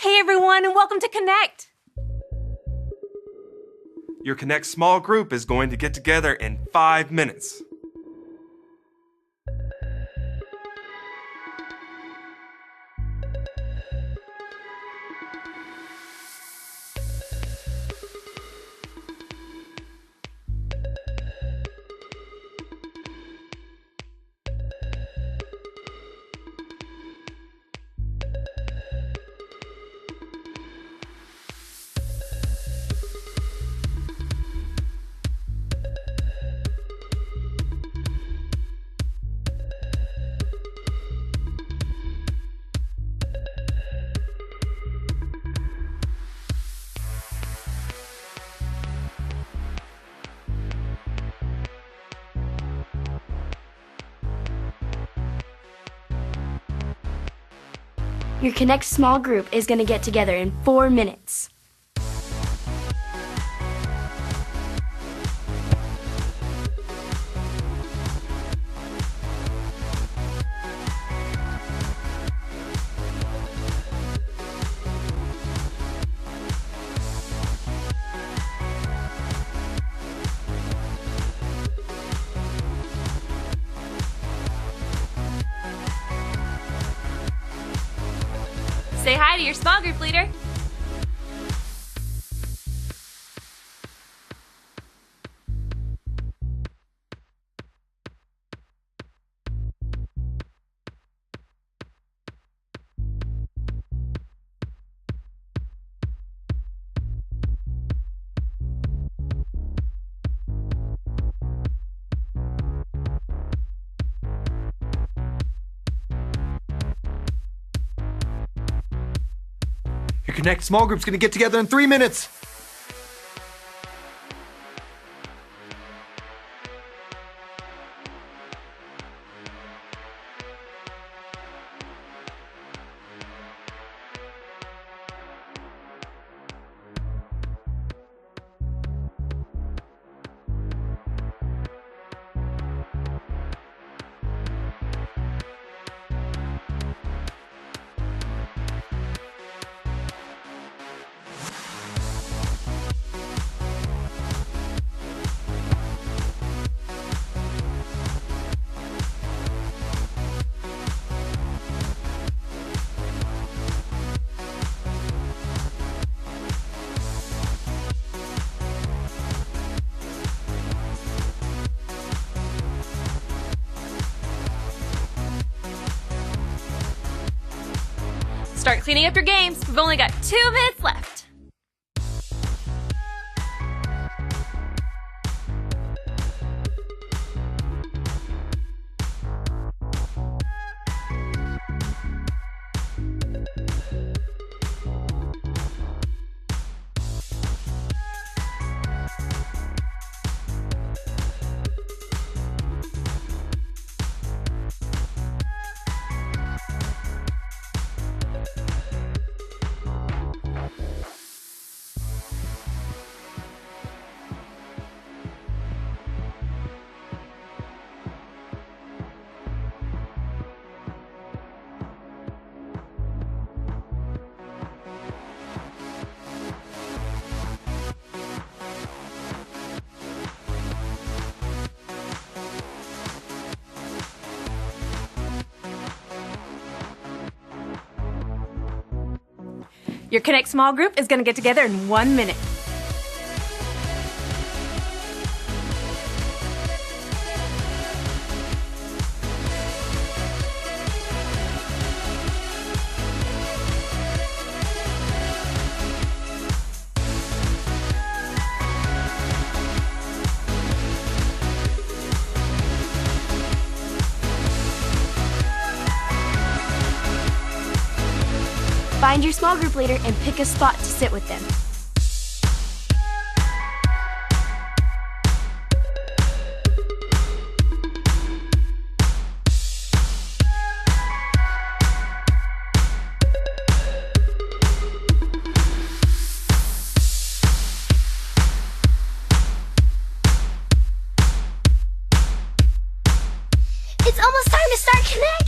Hey everyone, and welcome to Connect. Your Connect small group is going to get together in 5 minutes. Your Connect small group is going to get together in 4 minutes. Say hi to your small group leader. Your Connect small group's gonna get together in 3 minutes. Start cleaning up your games. We've only got 2 minutes left. Your Connect small group is going to get together in 1 minute. Find your small group leader and pick a spot to sit with them. It's almost time to start Connect!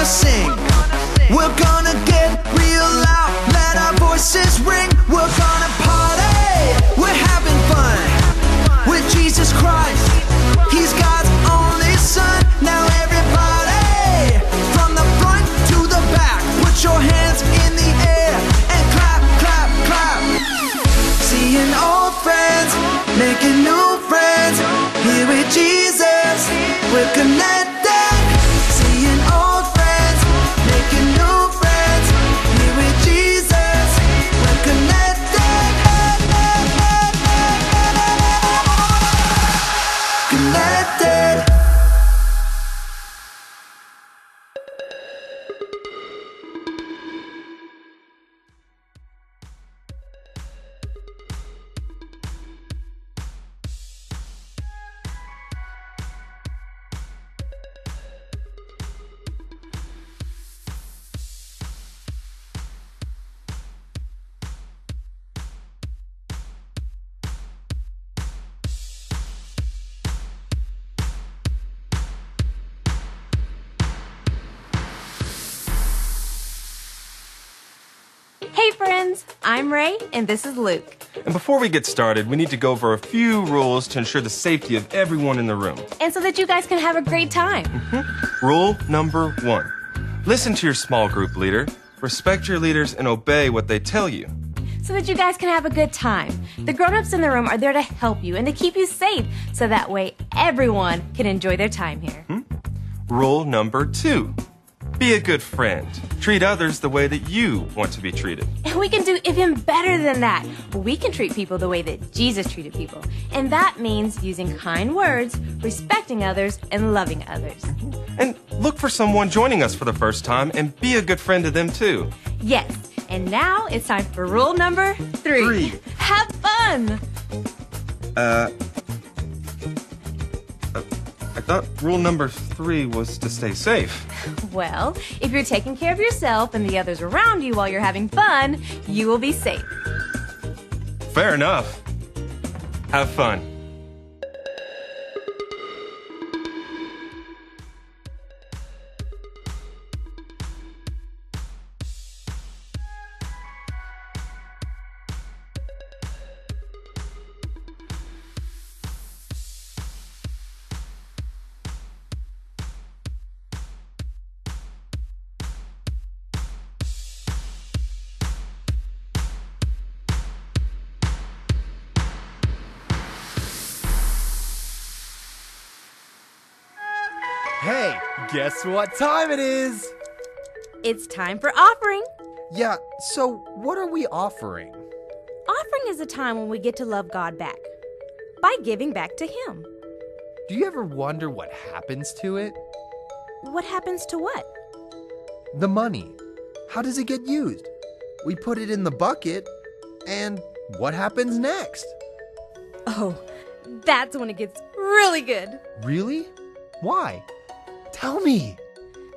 sing. We're gonna get real loud, let our voices ring. We're gonna party, we're having fun with Jesus Christ. He's God's only Son. Now everybody, from the front to the back, put your hands in the air and clap, clap, clap. Seeing old friends, making new friends. Here with Jesus, we're connected. Seeing old friends, making new friends. Here with Jesus, we're connected. Connected. Hey friends, I'm Ray and this is Luke. And before we get started, we need to go over a few rules to ensure the safety of everyone in the room. And so that you guys can have a great time. Rule number 1. Listen to your small group leader. Respect your leaders and obey what they tell you. So that you guys can have a good time. The grown-ups in the room are there to help you and to keep you safe. So that way everyone can enjoy their time here. Rule number 2. Be a good friend. Treat others the way that you want to be treated. And we can do even better than that. We can treat people the way that Jesus treated people. And that means using kind words, respecting others, and loving others. And look for someone joining us for the first time and be a good friend to them too. Yes, and now it's time for rule number 3. Have fun! I thought rule number 3 was to stay safe. Well, if you're taking care of yourself and the others around you while you're having fun, you will be safe. Fair enough. Have fun. Hey, guess what time it is? It's time for offering. Yeah, so what are we offering? Offering is a time when we get to love God back by giving back to Him. Do you ever wonder what happens to it? What happens to what? The money. How does it get used? We put it in the bucket, and what happens next? Oh, that's when it gets really good. Really? Why? Tell me.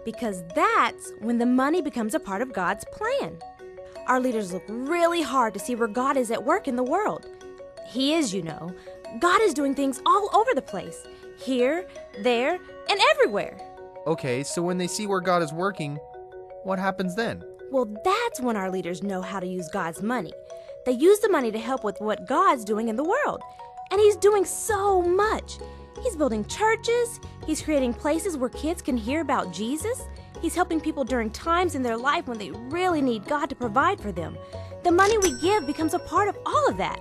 Because that's when the money becomes a part of God's plan. Our leaders look really hard to see where God is at work in the world. He is, you know. God is doing things all over the place. Here, there, and everywhere. Okay, so when they see where God is working, what happens then? Well, that's when our leaders know how to use God's money. They use the money to help with what God's doing in the world. And He's doing so much. He's building churches. He's creating places where kids can hear about Jesus. He's helping people during times in their life when they really need God to provide for them. The money we give becomes a part of all of that.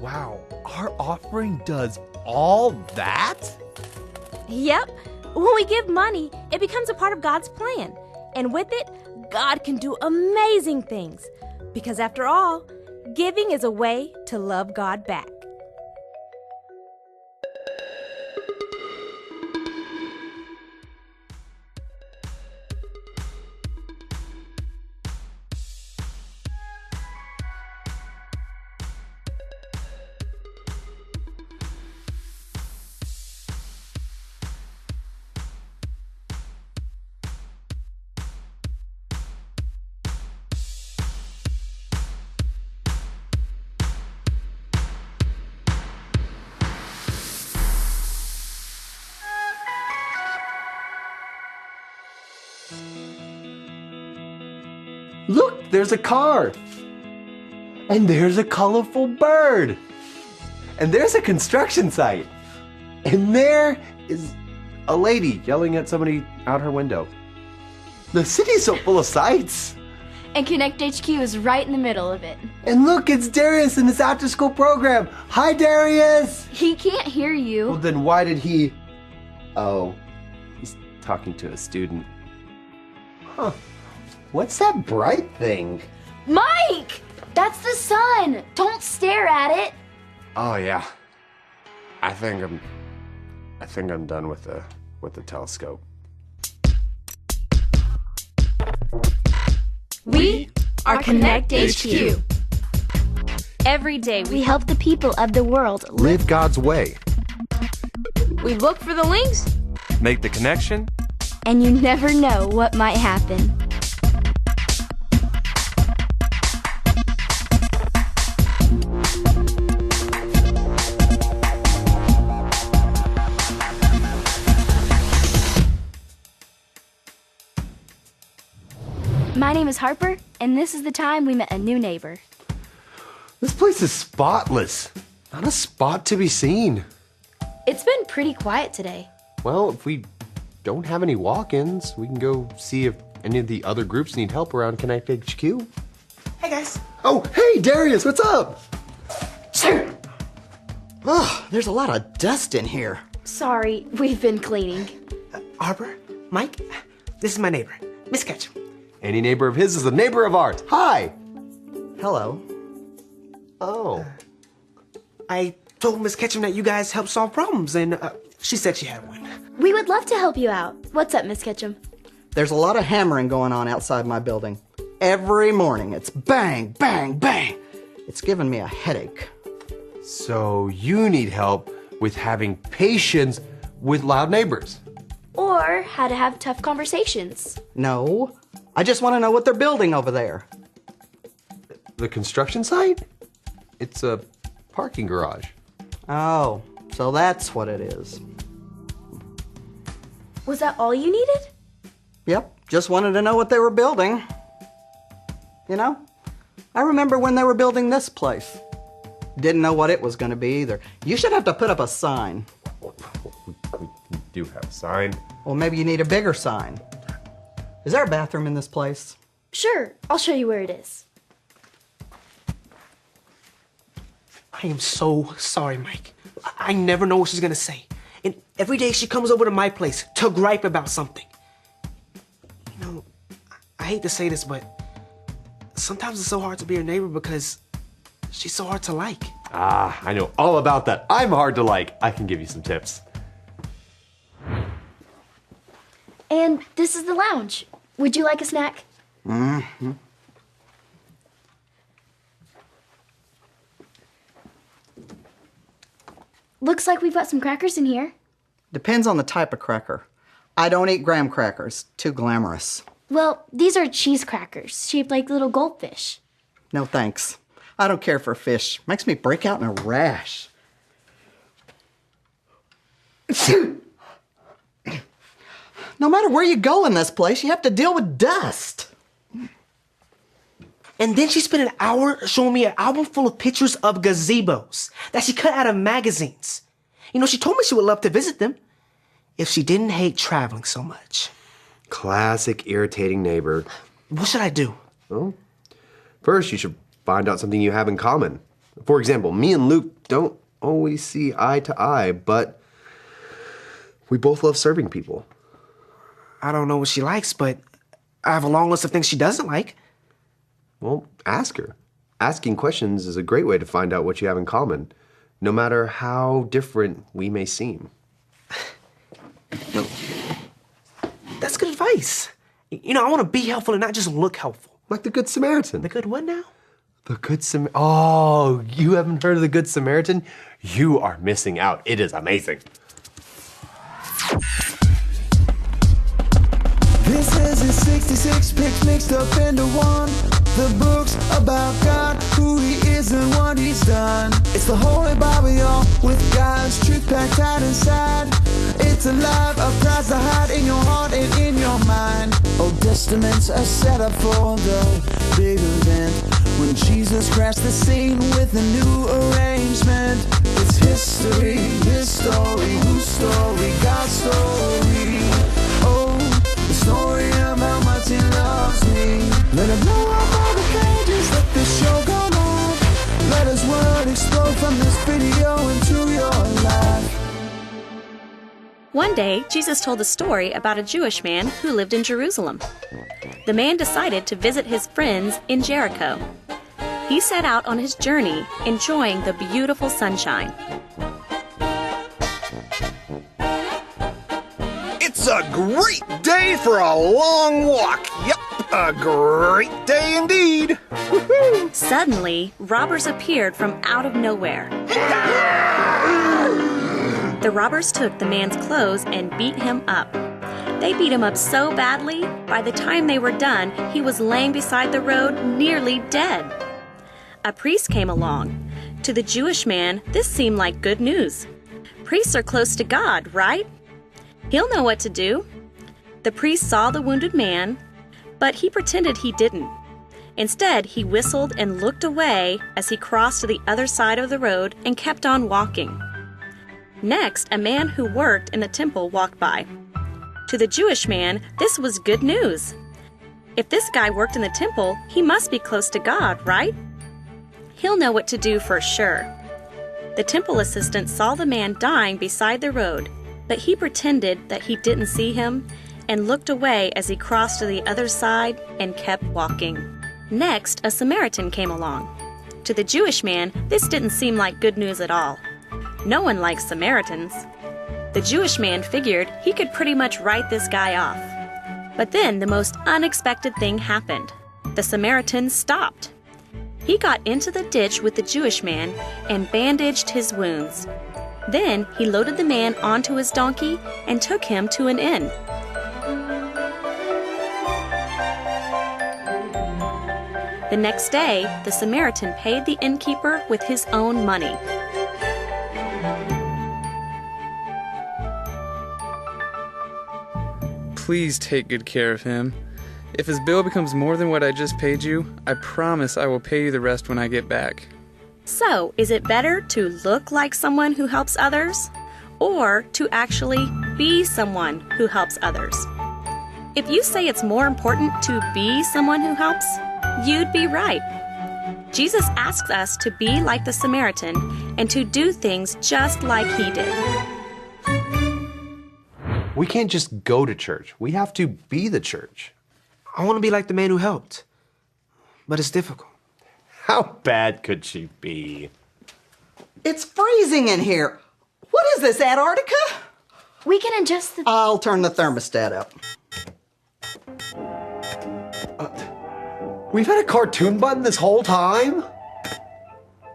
Wow, our offering does all that? Yep. When we give money, it becomes a part of God's plan. And with it, God can do amazing things. Because after all, giving is a way to love God back. Look, there's a car. And there's a colorful bird. And there's a construction site. And there is a lady yelling at somebody out her window. The city's so full of sights. And Connect HQ is right in the middle of it. And look, it's Darius in his after-school program. Hi, Darius. He can't hear you. Well, then why did he... Oh, he's talking to a student. Huh. What's that bright thing? Mike! That's the sun! Don't stare at it! Oh, yeah. I think I'm done with the telescope. We are Connect HQ. Every day we help the people of the world Live God's way. We look for the links. Make the connection. and you never know what might happen. My name is Harper, and this is the time we met a new neighbor. This place is spotless. Not a spot to be seen. It's been pretty quiet today. Well, if we don't have any walk-ins, we can go see if any of the other groups need help around Connect HQ. Hey, guys. Oh, hey, Darius, what's up? Sir! Oh, there's a lot of dust in here. Sorry, we've been cleaning. Harper, Mike, this is my neighbor, Miss Ketchum. Any neighbor of his is a neighbor of ours. Hi. Hello. Oh. I told Miss Ketchum that you guys help solve problems, and she said she had one. We would love to help you out. What's up, Miss Ketchum? There's a lot of hammering going on outside my building. Every morning, it's bang, bang, bang. It's giving me a headache. So you need help with having patience with loud neighbors. Or how to have tough conversations. No, I just want to know what they're building over there. The construction site? It's a parking garage. Oh, so that's what it is. Was that all you needed? Yep, just wanted to know what they were building. You know, I remember when they were building this place. Didn't know what it was going to be either. You should have to put up a sign. We do have a sign. Well, maybe you need a bigger sign. Is there a bathroom in this place? Sure, I'll show you where it is. I am so sorry, Mike. I never know what she's gonna say. And every day she comes over to my place to gripe about something. You know, I hate to say this, but sometimes it's so hard to be her neighbor because she's so hard to like. Ah, I know all about that. I'm hard to like. I can give you some tips. And this is the lounge. Would you like a snack? Mm-hmm. Looks like we've got some crackers in here. Depends on the type of cracker. I don't eat graham crackers. Too glamorous. Well, these are cheese crackers, shaped like little goldfish. No thanks. I don't care for fish. Makes me break out in a rash. No matter where you go in this place, you have to deal with dust. And then she spent an hour showing me an album full of pictures of gazebos that she cut out of magazines. You know, she told me she would love to visit them if she didn't hate traveling so much. Classic irritating neighbor. What should I do? Well, first you should find out something you have in common. For example, me and Luke don't always see eye to eye, but we both love serving people. I don't know what she likes, but I have a long list of things she doesn't like. Well, ask her. Asking questions is a great way to find out what you have in common, no matter how different we may seem. No, that's good advice. You know, I want to be helpful and not just look helpful. Like the Good Samaritan. The good what now? The Good Samaritan. Oh, you haven't heard of the Good Samaritan? You are missing out. It is amazing. This is a 66 picks mixed up into one. The books about God, who He is and what He's done. It's the Holy Bible, y'all, with God's truth packed tight inside. It's a life of Christ to hide in your heart and in your mind. Oh, Testaments are set up for the big event when Jesus crashed the scene with a new arrangement. It's history, his story, whose story, God's story. Oh, the story of how much he loves me. Let it blow up all the pages, let this show go live. Let his word explode from this video into your life. One day, Jesus told a story about a Jewish man who lived in Jerusalem. The man decided to visit his friends in Jericho. He set out on his journey, enjoying the beautiful sunshine. It's a great day for a long walk. Yep, a great day indeed. Woo-hoo. Suddenly, robbers appeared from out of nowhere. The robbers took the man's clothes and beat him up. They beat him up so badly, by the time they were done, he was laying beside the road, nearly dead. A priest came along. To the Jewish man, this seemed like good news. Priests are close to God, right? He'll know what to do. The priest saw the wounded man, but he pretended he didn't. Instead, he whistled and looked away as he crossed to the other side of the road and kept on walking. Next, a man who worked in the temple walked by. To the Jewish man, this was good news. If this guy worked in the temple, he must be close to God, right? He'll know what to do for sure. The temple assistant saw the man dying beside the road, but he pretended that he didn't see him and looked away as he crossed to the other side and kept walking. Next, a Samaritan came along. To the Jewish man, this didn't seem like good news at all. No one likes Samaritans. The Jewish man figured he could pretty much write this guy off. But then the most unexpected thing happened. The Samaritan stopped. He got into the ditch with the Jewish man and bandaged his wounds. Then he loaded the man onto his donkey and took him to an inn. The next day, the Samaritan paid the innkeeper with his own money. Please take good care of him. If his bill becomes more than what I just paid you, I promise I will pay you the rest when I get back. So, is it better to look like someone who helps others, or to actually be someone who helps others? If you say it's more important to be someone who helps, you'd be right. Jesus asks us to be like the Samaritan and to do things just like he did. We can't just go to church. We have to be the church. I want to be like the man who helped, but it's difficult. How bad could she be? It's freezing in here. What is this, Antarctica? We can adjust the... I'll turn the thermostat up. We've had a cartoon button this whole time?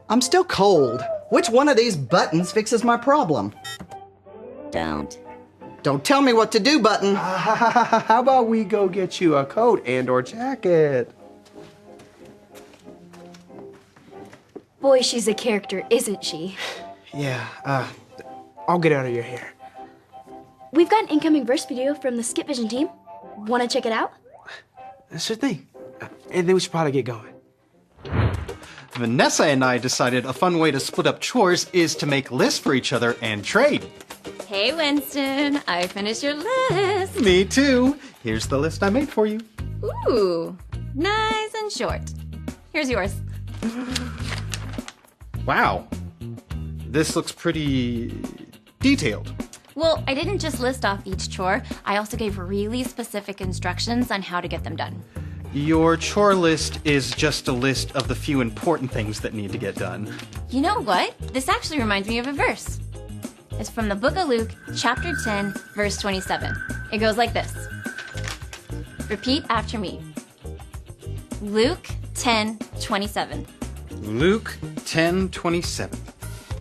I'm still cold. Which one of these buttons fixes my problem? Don't tell me what to do, button. How about we go get you a coat and or jacket? Boy, she's a character, isn't she? Yeah, I'll get out of your hair. We've got an incoming verse video from the Skip Vision team. Want to check it out? Sure thing. And then we should probably get going. Vanessa and I decided a fun way to split up chores is to make lists for each other and trade. Hey, Winston, I finished your list. Me too. Here's the list I made for you. Ooh, nice and short. Here's yours. Wow. This looks pretty detailed. Well, I didn't just list off each chore. I also gave really specific instructions on how to get them done. Your chore list is just a list of the few important things that need to get done. You know what? This actually reminds me of a verse. It's from the book of Luke, chapter 10, verse 27. It goes like this. Repeat after me. Luke 10:27. Luke 10:27.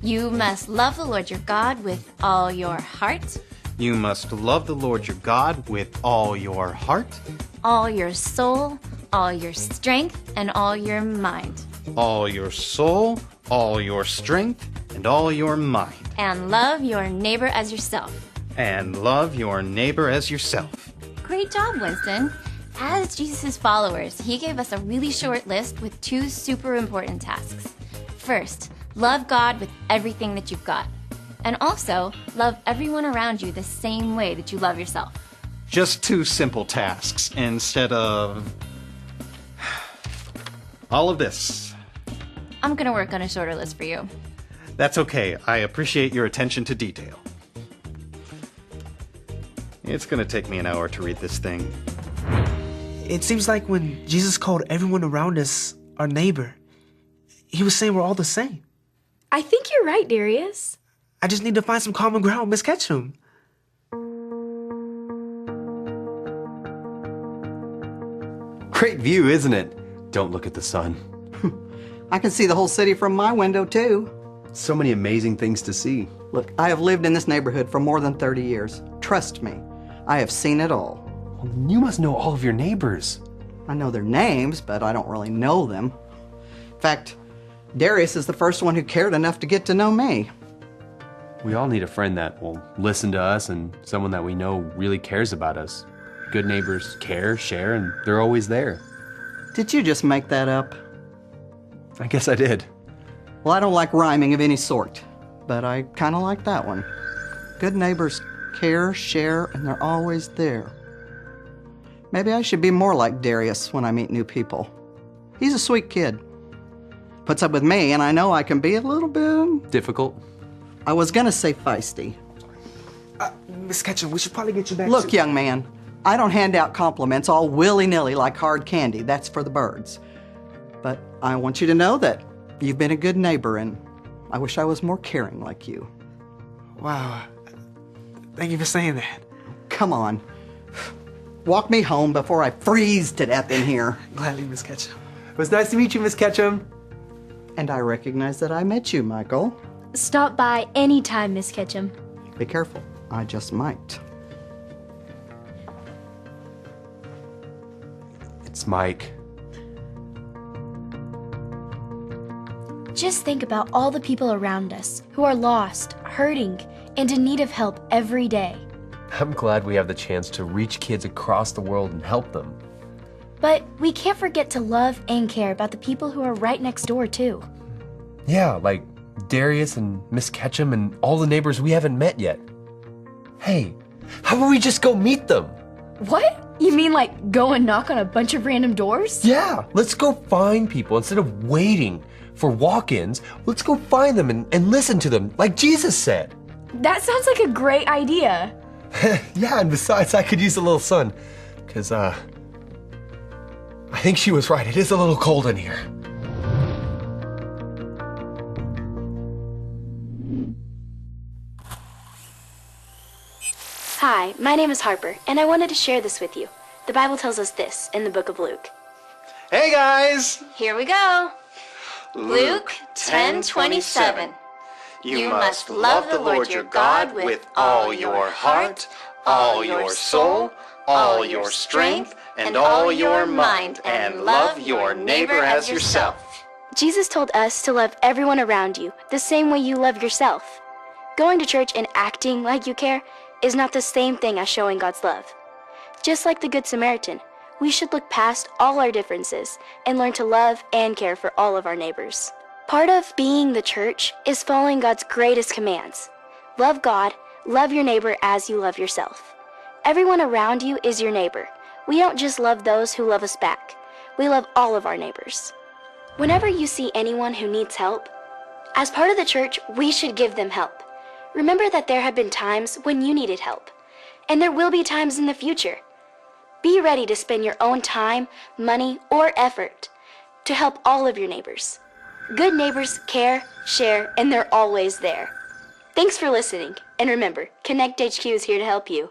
You must love the Lord your God with all your heart. You must love the Lord your God with all your heart, all your soul, all your strength, and all your mind. All your soul, all your strength, and all your mind. And love your neighbor as yourself. And love your neighbor as yourself. Great job, Winston. As Jesus' followers, he gave us a really short list with 2 super important tasks. First, love God with everything that you've got. And also, love everyone around you the same way that you love yourself. Just 2 simple tasks instead of all of this. I'm gonna work on a shorter list for you. That's okay. I appreciate your attention to detail. It's gonna take me an hour to read this thing. It seems like when Jesus called everyone around us our neighbor, he was saying we're all the same. I think you're right, Darius. I just need to find some common ground with Miss Ketchum. Great view, isn't it? Don't look at the sun. I can see the whole city from my window, too. So many amazing things to see. Look, I have lived in this neighborhood for more than 30 years. Trust me, I have seen it all. You must know all of your neighbors. I know their names, but I don't really know them. In fact, Darius is the first one who cared enough to get to know me. We all need a friend that will listen to us and someone that we know really cares about us. Good neighbors care, share, and they're always there. Did you just make that up? I guess I did. Well, I don't like rhyming of any sort, but I kind of like that one. Good neighbors care, share, and they're always there. Maybe I should be more like Darius when I meet new people. He's a sweet kid. Puts up with me, and I know I can be a little bit... difficult? I was gonna say feisty. Miss Ketchum, we should probably get you back Look, young man, I don't hand out compliments all willy-nilly like hard candy. That's for the birds. But I want you to know that you've been a good neighbor, and I wish I was more caring like you. Wow. Thank you for saying that. Come on. Walk me home before I freeze to death in here. Gladly, Miss Ketchum. It was nice to meet you, Miss Ketchum. And I recognize that I met you, Michael. Stop by anytime, Miss Ketchum. Be careful. I just might. It's Mike. Just think about all the people around us who are lost, hurting, and in need of help every day. I'm glad we have the chance to reach kids across the world and help them. But we can't forget to love and care about the people who are right next door, too. Yeah, like Darius and Miss Ketchum and all the neighbors we haven't met yet. Hey, how about we just go meet them? What? You mean like go and knock on a bunch of random doors? Yeah, let's go find people instead of waiting for walk-ins. Let's go find them and listen to them like Jesus said. That sounds like a great idea. Yeah, and besides, I could use a little sun. Because, I think she was right. It is a little cold in here. Hi, my name is Harper, and I wanted to share this with you. The Bible tells us this in the book of Luke. Hey guys! Here we go. Luke 10:27. You must love the Lord your God with all your heart, all your soul, all your strength, and all your mind, and love your neighbor as yourself. Jesus told us to love everyone around you the same way you love yourself. Going to church and acting like you care is not the same thing as showing God's love. Just like the Good Samaritan, we should look past all our differences and learn to love and care for all of our neighbors. Part of being the church is following God's greatest commands. Love God, love your neighbor as you love yourself. Everyone around you is your neighbor. We don't just love those who love us back. We love all of our neighbors. Whenever you see anyone who needs help, as part of the church, we should give them help. Remember that there have been times when you needed help, and there will be times in the future. Be ready to spend your own time, money, or effort to help all of your neighbors. Good neighbors care, share, and they're always there. Thanks for listening, and remember, Connect HQ is here to help you.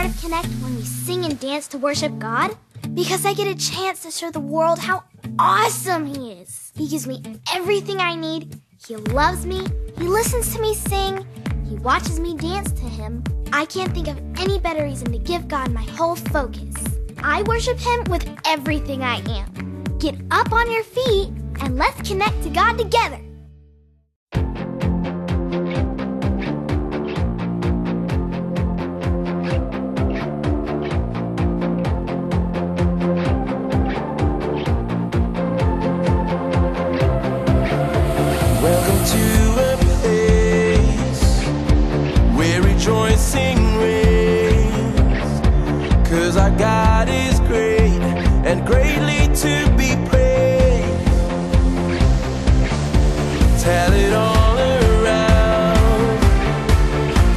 part of Connect when we sing and dance to worship God? Because I get a chance to show the world how awesome He is. He gives me everything I need. He loves me. He listens to me sing. He watches me dance to Him. I can't think of any better reason to give God my whole focus. I worship Him with everything I am. Get up on your feet and let's connect to God together. Welcome to a place where rejoicing reigns, 'cause our God is great and greatly to be praised. Tell it all around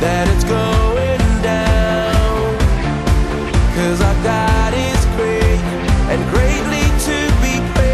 that it's going down, 'cause our God is great and greatly to be praised.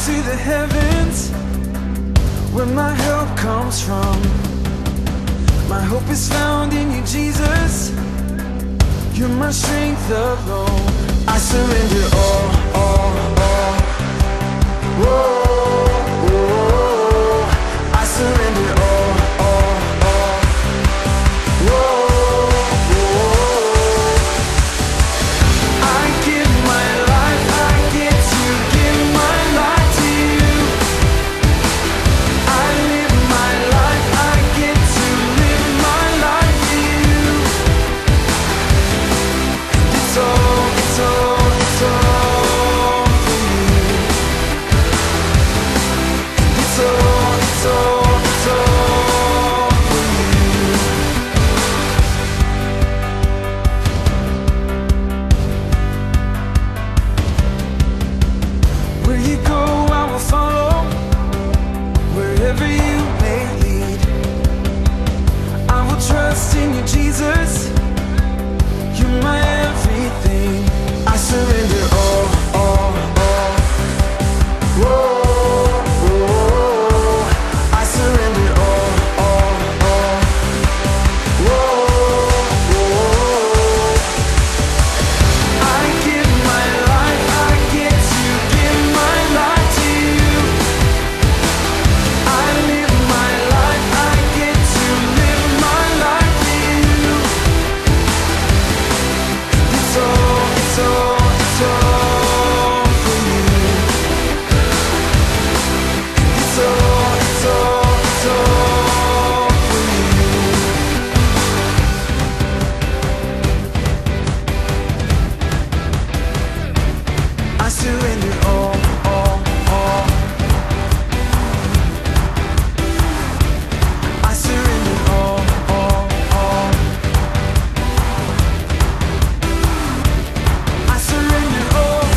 to the heavens, where my help comes from. My hope is found in you, Jesus. You're my strength alone. I surrender all. Whoa, whoa. I surrender all. Whoa, whoa. I give my life, I get to give my life to you. I live my life, I get to live my life to you. It's all for you. It's all for you. Where you go, I will follow. Wherever you may lead, I will trust in you, Jesus. You're my everything. I surrender all. Whoa, whoa. I surrender all. Whoa, whoa. I give my life, I get to give my life to you. I live my life, I get to live my life to you. It's all for you. It's all for you. I surrender all. I surrender all. I surrender all.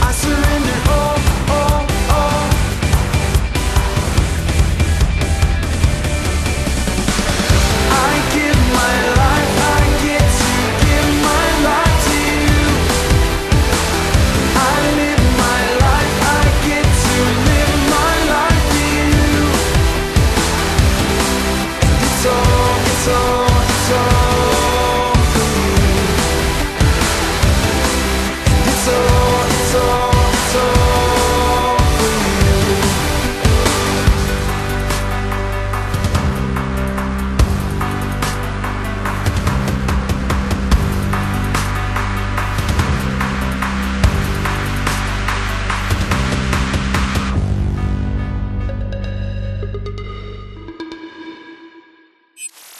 I surrender all. I give my life, I get to give my life to you. I live my life, I get to live my life to you. It's all for you. It's all for you.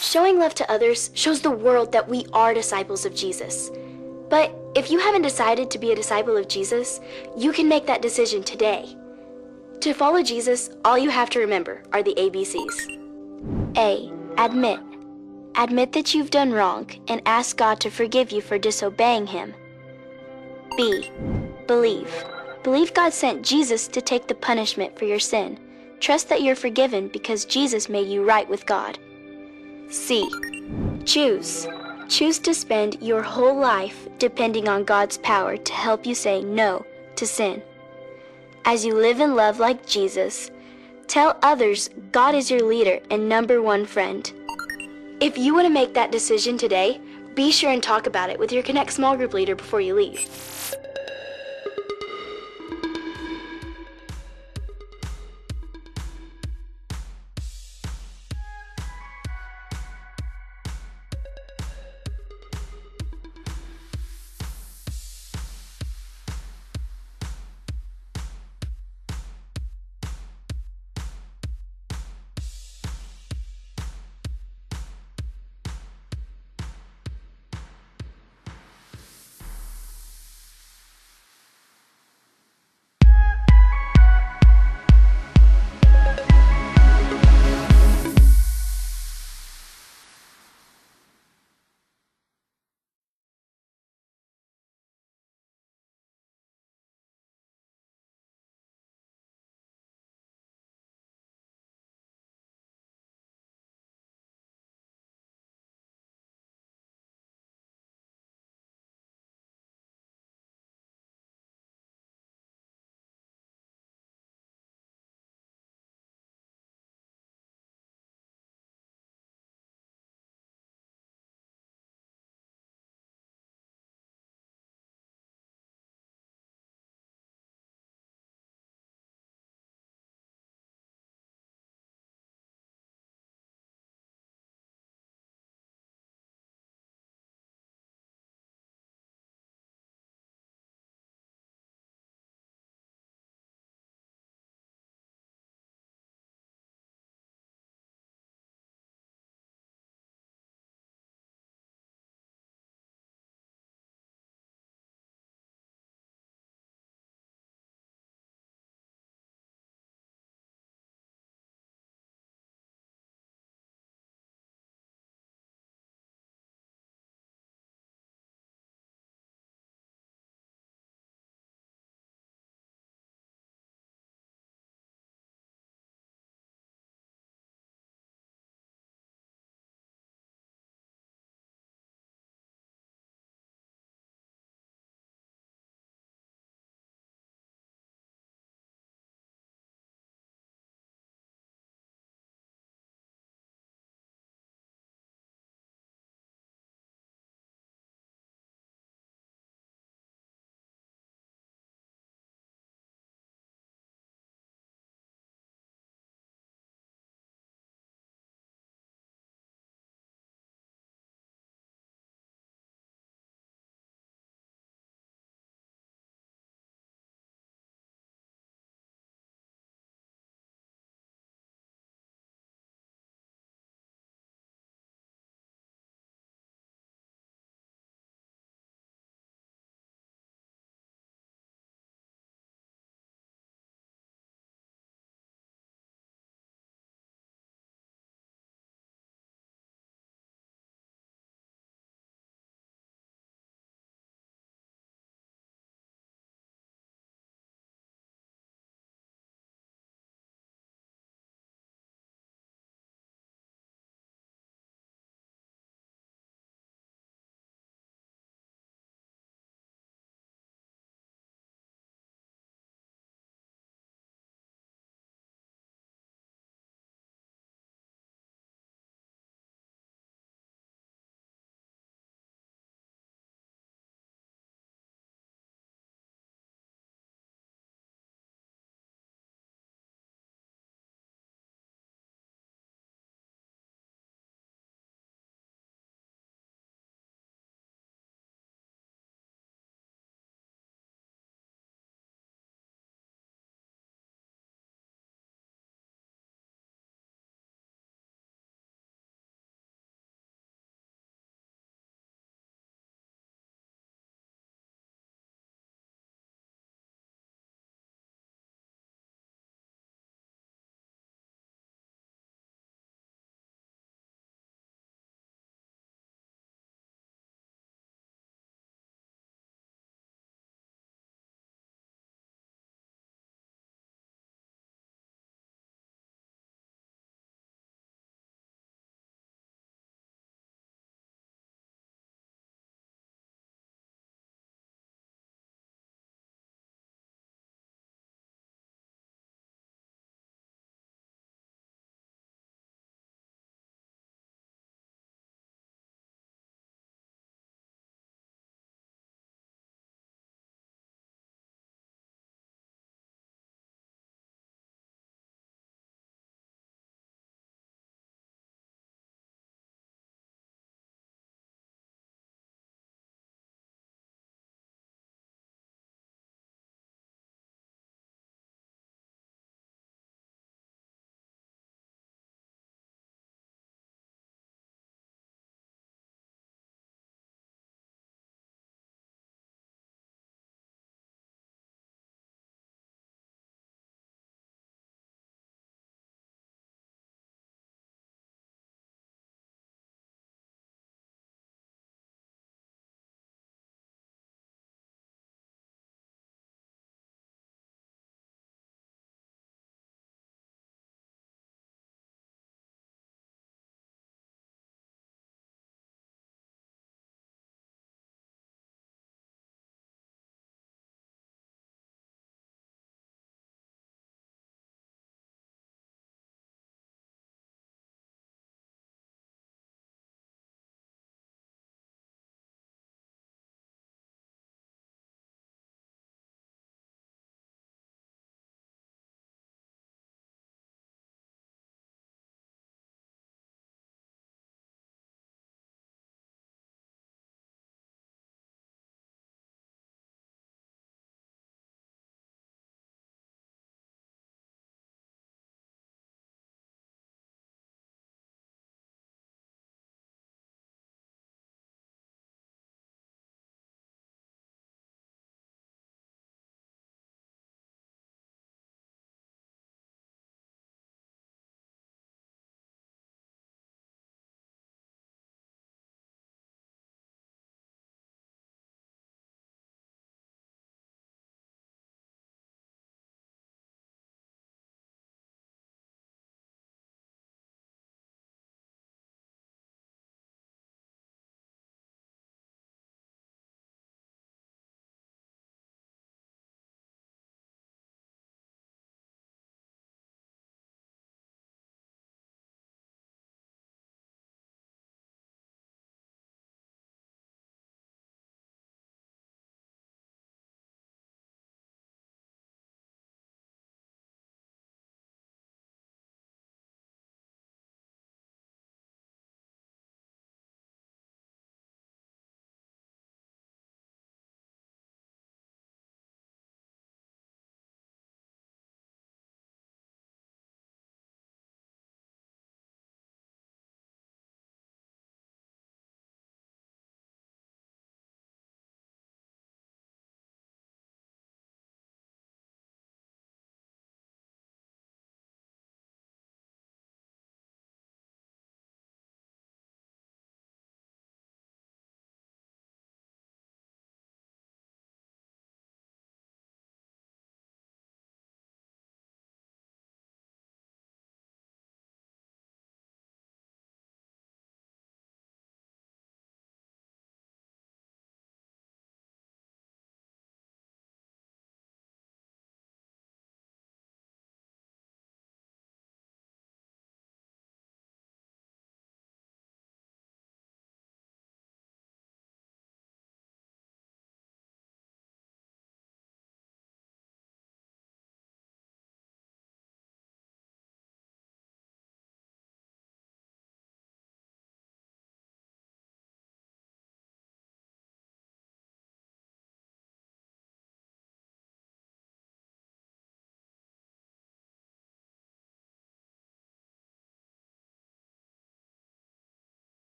Showing love to others shows the world that we are disciples of Jesus. But if you haven't decided to be a disciple of Jesus, you can make that decision today. To follow Jesus, all you have to remember are the ABCs. A. Admit. Admit that you've done wrong and ask God to forgive you for disobeying Him. B. Believe. Believe God sent Jesus to take the punishment for your sin. Trust that you're forgiven because Jesus made you right with God. C. Choose. Choose to spend your whole life depending on God's power to help you say no to sin. As you live and love like Jesus, tell others God is your leader and number one friend. If you want to make that decision today, be sure and talk about it with your Connect small group leader before you leave.